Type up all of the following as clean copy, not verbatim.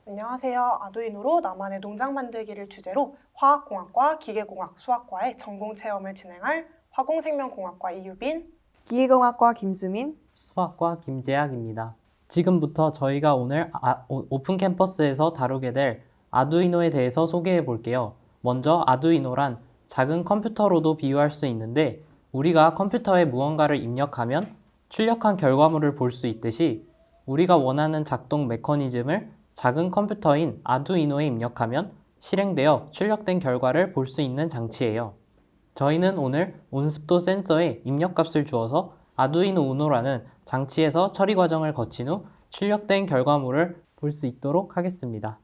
안녕하세요. 아두이노로 나만의 농장 만들기를 주제로 화학공학과 기계공학, 수학과의 전공체험을 진행할 화공생명공학과 이유빈, 기계공학과 김수민. 수학과 김재학입니다. 지금부터 저희가 오늘 오픈 캠퍼스에서 다루게 될 아두이노에 대해서 소개해 볼게요. 먼저 아두이노란 작은 컴퓨터로도 비유할 수 있는데 우리가 컴퓨터에 무언가를 입력하면 출력한 결과물을 볼 수 있듯이 우리가 원하는 작동 메커니즘을 작은 컴퓨터인 아두이노에 입력하면 실행되어 출력된 결과를 볼 수 있는 장치예요. 저희는 오늘 온습도 센서에 입력값을 주어서 아두이노 우노라는 장치에서 처리 과정을 거친 후 출력된 결과물을 볼 수 있도록 하겠습니다.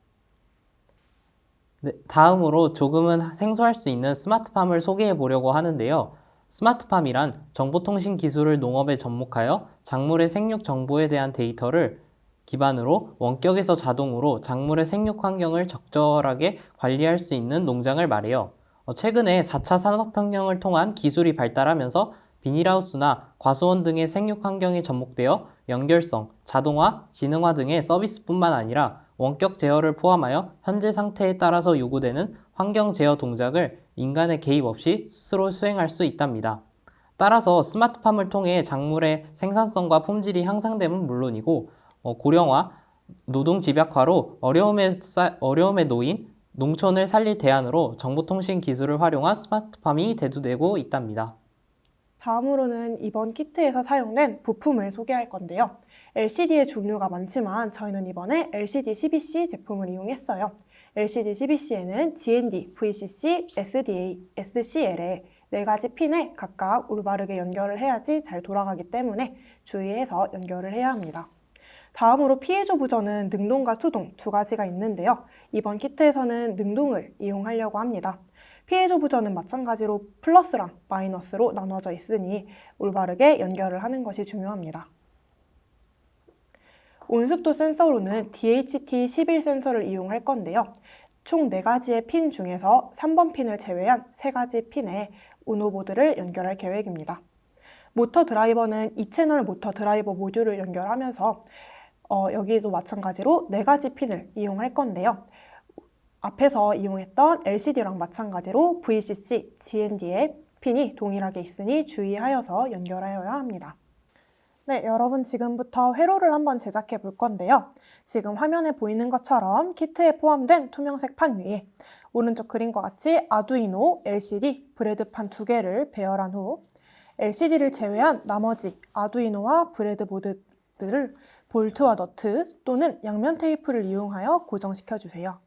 네, 다음으로 조금은 생소할 수 있는 스마트팜을 소개해 보려고 하는데요. 스마트팜이란 정보통신 기술을 농업에 접목하여 작물의 생육 정보에 대한 데이터를 기반으로 원격에서 자동으로 작물의 생육 환경을 적절하게 관리할 수 있는 농장을 말해요. 최근에 4차 산업혁명을 통한 기술이 발달하면서 비닐하우스나 과수원 등의 생육 환경에 접목되어 연결성, 자동화, 지능화 등의 서비스뿐만 아니라 원격 제어를 포함하여 현재 상태에 따라서 요구되는 환경 제어 동작을 인간의 개입 없이 스스로 수행할 수 있답니다. 따라서 스마트팜을 통해 작물의 생산성과 품질이 향상됨은 물론이고 고령화, 노동 집약화로 어려움에 놓인 농촌을 살릴 대안으로 정보통신 기술을 활용한 스마트팜이 대두되고 있답니다. 다음으로는 이번 키트에서 사용된 부품을 소개할 건데요. LCD의 종류가 많지만 저희는 이번에 LCD CBC 제품을 이용했어요. LCD CBC에는 GND, VCC, SDA, SCL에 4가지 핀에 각각 올바르게 연결을 해야지 잘 돌아가기 때문에 주의해서 연결을 해야 합니다. 다음으로 피해조 부저는 능동과 수동 2가지가 있는데요. 이번 키트에서는 능동을 이용하려고 합니다. 피해조 부저는 마찬가지로 플러스랑 마이너스로 나눠져 있으니 올바르게 연결을 하는 것이 중요합니다. 온습도 센서로는 DHT11 센서를 이용할 건데요. 총 4가지의 핀 중에서 3번 핀을 제외한 3가지 핀에 우노보드를 연결할 계획입니다. 모터 드라이버는 2채널 모터 드라이버 모듈을 연결하면서 여기도 마찬가지로 4가지 핀을 이용할 건데요. 앞에서 이용했던 LCD랑 마찬가지로 VCC, GND의 핀이 동일하게 있으니 주의하여서 연결하여야 합니다. 네, 여러분 지금부터 회로를 한번 제작해 볼 건데요. 지금 화면에 보이는 것처럼 키트에 포함된 투명색 판 위에 오른쪽 그림과 같이 아두이노, LCD, 브레드판 2개를 배열한 후 LCD를 제외한 나머지 아두이노와 브레드보드들을 볼트와 너트 또는 양면 테이프를 이용하여 고정시켜 주세요.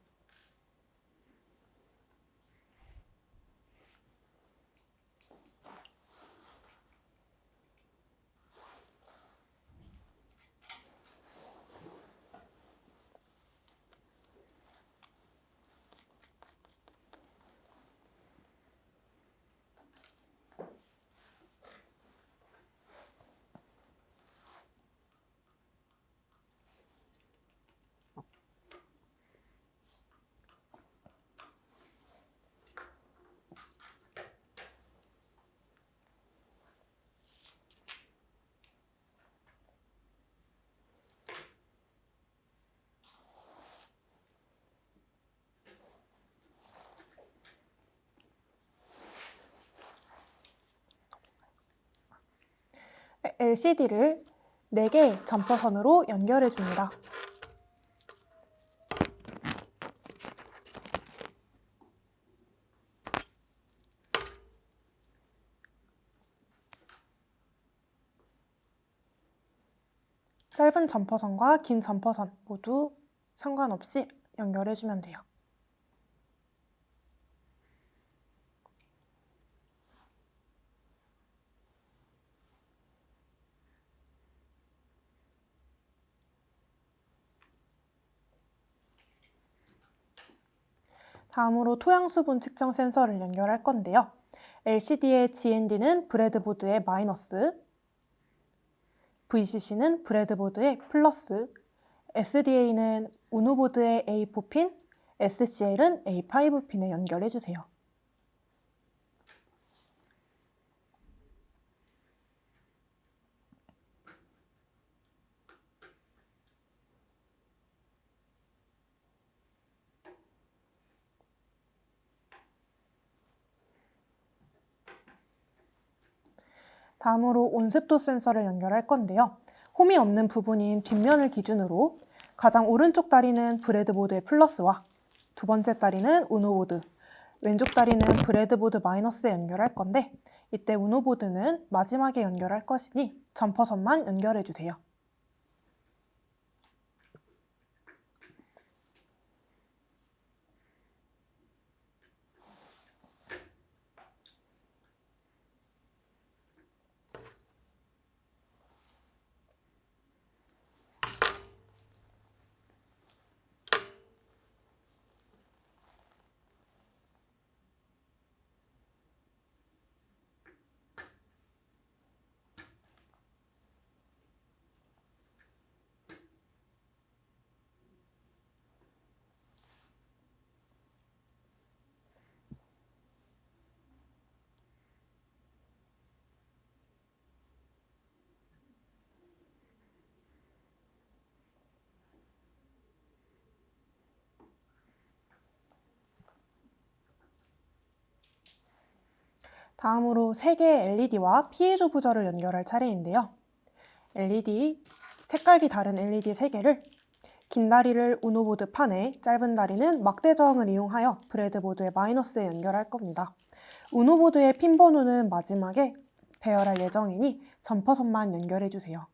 LCD를 4개의 점퍼선으로 연결해 줍니다. 짧은 점퍼선과 긴 점퍼선 모두 상관없이 연결해 주면 돼요. 다음으로 토양 수분 측정 센서를 연결할 건데요. LCD의 GND는 브레드보드의 마이너스, VCC는 브레드보드의 플러스, SDA는 우노보드의 A4핀, SCL은 A5핀에 연결해 주세요. 다음으로 온습도 센서를 연결할 건데요. 홈이 없는 부분인 뒷면을 기준으로 가장 오른쪽 다리는 브레드보드의 플러스와 두 번째 다리는 우노보드, 왼쪽 다리는 브레드보드 마이너스에 연결할 건데 이때 우노보드는 마지막에 연결할 것이니 점퍼선만 연결해 주세요. 다음으로 3개의 LED와 피에조 부저를 연결할 차례인데요. LED, 색깔이 다른 LED 3개를 긴 다리를 우노보드 판에, 짧은 다리는 막대 저항을 이용하여 브레드보드의 마이너스에 연결할 겁니다. 우노보드의 핀 번호는 마지막에 배열할 예정이니 점퍼선만 연결해 주세요.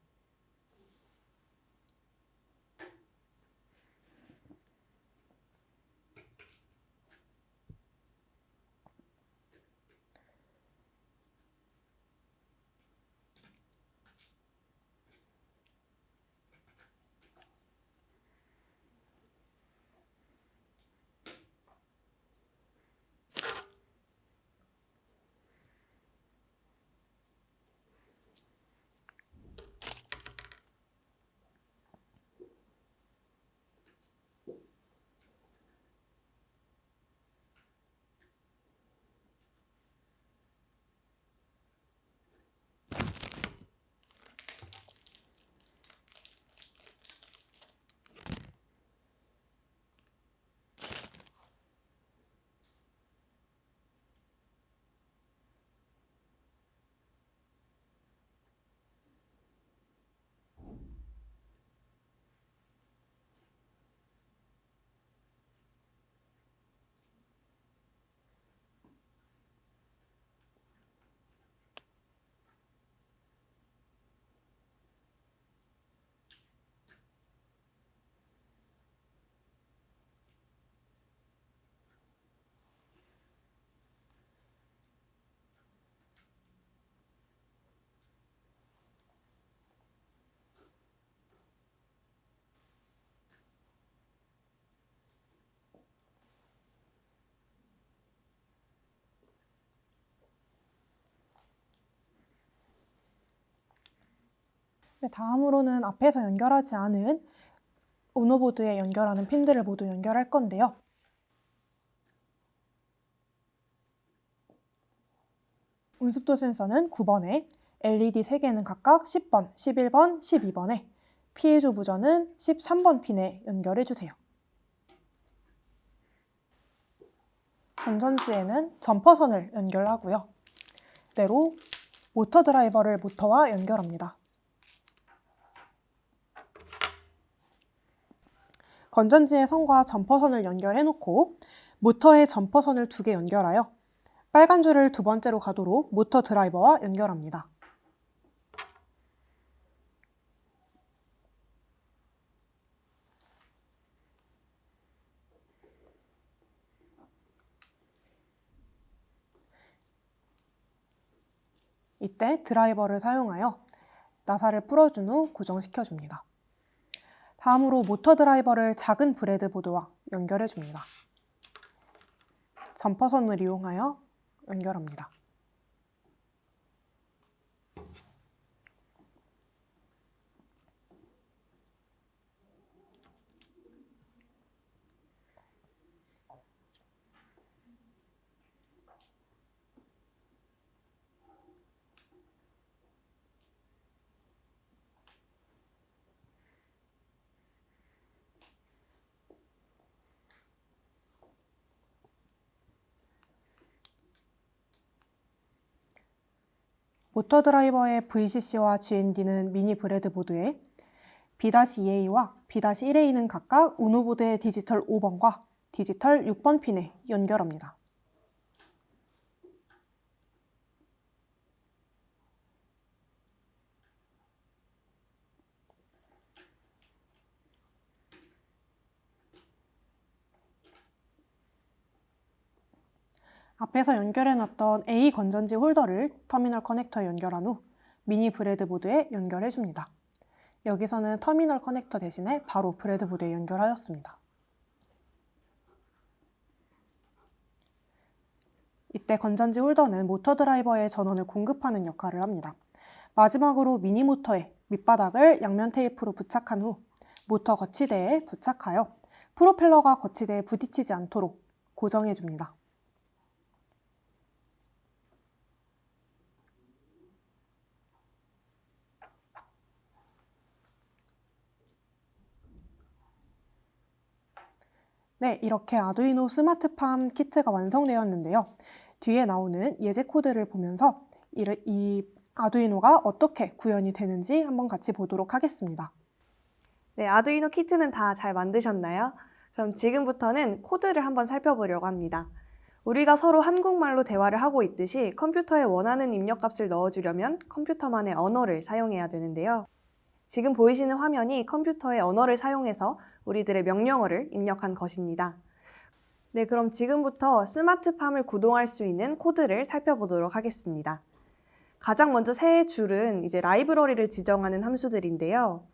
다음으로는 앞에서 연결하지 않은 우노보드에 연결하는 핀들을 모두 연결할 건데요. 온습도 센서는 9번에, LED 3개는 각각 10번, 11번, 12번에, 피에조 부저는 13번 핀에 연결해 주세요. 건전지에는 점퍼선을 연결하고요. 이대로 모터 드라이버를 모터와 연결합니다. 건전지의 선과 점퍼선을 연결해 놓고 모터에 점퍼선을 2개 연결하여 빨간 줄을 두 번째로 가도록 모터 드라이버와 연결합니다. 이때 드라이버를 사용하여 나사를 풀어준 후 고정시켜줍니다. 다음으로 모터 드라이버를 작은 브레드보드와 연결해 줍니다. 점퍼선을 이용하여 연결합니다. 모터 드라이버의 VCC와 GND는 미니 브레드보드에 B-2A와 B-1A는 각각 우노보드의 디지털 5번과 디지털 6번 핀에 연결합니다. 앞에서 연결해놨던 A 건전지 홀더를 터미널 커넥터에 연결한 후 미니 브레드보드에 연결해줍니다. 여기서는 터미널 커넥터 대신에 바로 브레드보드에 연결하였습니다. 이때 건전지 홀더는 모터 드라이버에 전원을 공급하는 역할을 합니다. 마지막으로 미니 모터의 밑바닥을 양면 테이프로 부착한 후 모터 거치대에 부착하여 프로펠러가 거치대에 부딪히지 않도록 고정해줍니다. 네, 이렇게 아두이노 스마트팜 키트가 완성되었는데요. 뒤에 나오는 예제 코드를 보면서 이 아두이노가 어떻게 구현이 되는지 한번 같이 보도록 하겠습니다. 네, 아두이노 키트는 다 잘 만드셨나요? 그럼 지금부터는 코드를 한번 살펴보려고 합니다. 우리가 서로 한국말로 대화를 하고 있듯이 컴퓨터에 원하는 입력값을 넣어주려면 컴퓨터만의 언어를 사용해야 되는데요. 지금 보이시는 화면이 컴퓨터의 언어를 사용해서 우리들의 명령어를 입력한 것입니다. 네, 그럼 지금부터 스마트팜을 구동할 수 있는 코드를 살펴보도록 하겠습니다. 가장 먼저 세 줄은 이제 라이브러리를 지정하는 함수들인데요.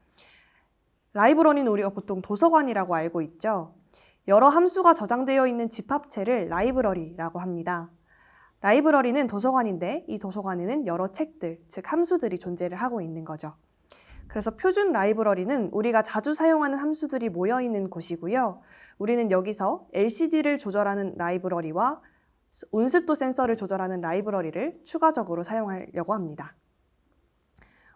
라이브러리는 우리가 보통 도서관이라고 알고 있죠. 여러 함수가 저장되어 있는 집합체를 라이브러리라고 합니다. 라이브러리는 도서관인데 이 도서관에는 여러 책들, 즉 함수들이 존재를 하고 있는 거죠. 그래서 표준 라이브러리는 우리가 자주 사용하는 함수들이 모여있는 곳이고요. 우리는 여기서 LCD를 조절하는 라이브러리와 온습도 센서를 조절하는 라이브러리를 추가적으로 사용하려고 합니다.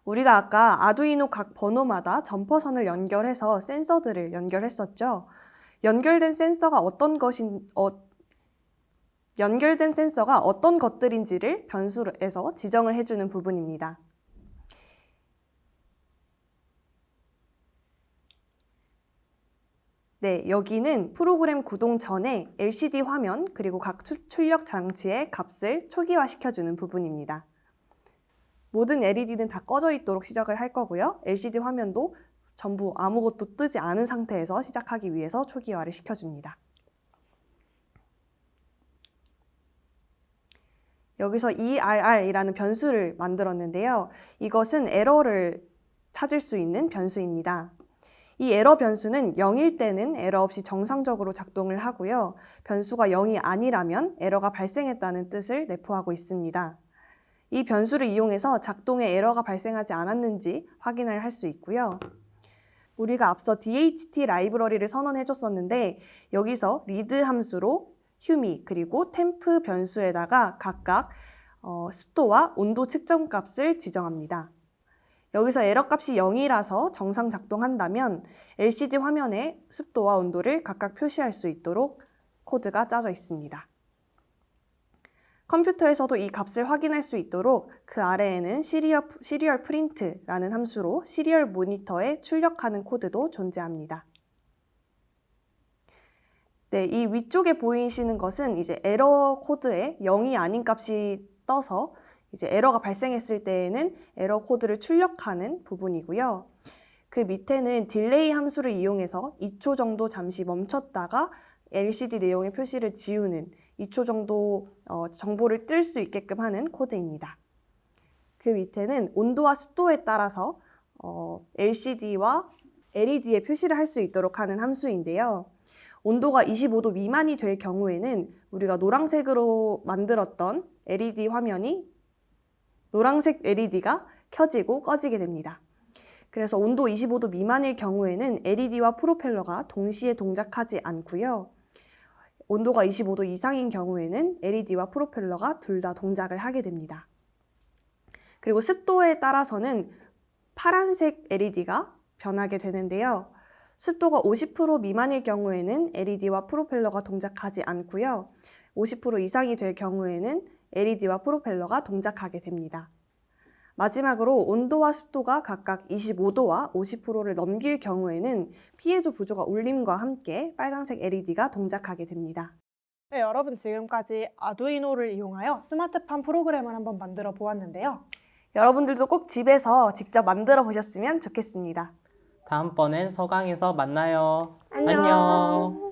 우리가 아까 아두이노 각 번호마다 점퍼선을 연결해서 센서들을 연결했었죠. 연결된 센서가 어떤 것들인지를 변수에서 지정을 해주는 부분입니다. 네, 여기는 프로그램 구동 전에 LCD 화면 그리고 각 출력 장치의 값을 초기화시켜주는 부분입니다. 모든 LED는 다 꺼져 있도록 시작을 할 거고요. LCD 화면도 전부 아무것도 뜨지 않은 상태에서 시작하기 위해서 초기화를 시켜줍니다. 여기서 ERR이라는 변수를 만들었는데요. 이것은 에러를 찾을 수 있는 변수입니다. 이 에러 변수는 0일 때는 에러 없이 정상적으로 작동을 하고요. 변수가 0이 아니라면 에러가 발생했다는 뜻을 내포하고 있습니다. 이 변수를 이용해서 작동에 에러가 발생하지 않았는지 확인을 할 수 있고요. 우리가 앞서 DHT 라이브러리를 선언해줬었는데 여기서 read 함수로 휴미 그리고 temp 변수에다가 각각 습도와 온도 측정 값을 지정합니다. 여기서 에러 값이 0이라서 정상 작동한다면 LCD 화면에 습도와 온도를 각각 표시할 수 있도록 코드가 짜져 있습니다. 컴퓨터에서도 이 값을 확인할 수 있도록 그 아래에는 시리얼 프린트라는 함수로 시리얼 모니터에 출력하는 코드도 존재합니다. 네, 이 위쪽에 보이시는 것은 이제 에러 코드에 0이 아닌 값이 떠서 이제 에러가 발생했을 때에는 에러 코드를 출력하는 부분이고요. 그 밑에는 딜레이 함수를 이용해서 2초 정도 잠시 멈췄다가 LCD 내용의 표시를 지우는 2초 정도 정보를 뜰 수 있게끔 하는 코드입니다. 그 밑에는 온도와 습도에 따라서 LCD와 LED에 표시를 할 수 있도록 하는 함수인데요. 온도가 25도 미만이 될 경우에는 우리가 노란색으로 만들었던 LED 화면이 노란색 LED가 켜지고 꺼지게 됩니다. 그래서 온도 25도 미만일 경우에는 LED와 프로펠러가 동시에 동작하지 않고요. 온도가 25도 이상인 경우에는 LED와 프로펠러가 둘 다 동작을 하게 됩니다. 그리고 습도에 따라서는 파란색 LED가 변하게 되는데요. 습도가 50% 미만일 경우에는 LED와 프로펠러가 동작하지 않고요. 50% 이상이 될 경우에는 LED와 프로펠러가 동작하게 됩니다. 마지막으로 온도와 습도가 각각 25도와 50%를 넘길 경우에는 피해조 보조가 울림과 함께 빨간색 LED가 동작하게 됩니다. 네, 여러분 지금까지 아두이노를 이용하여 스마트팜 프로그램을 한번 만들어 보았는데요. 여러분들도 꼭 집에서 직접 만들어 보셨으면 좋겠습니다. 다음번엔 서강에서 만나요. 안녕. 안녕.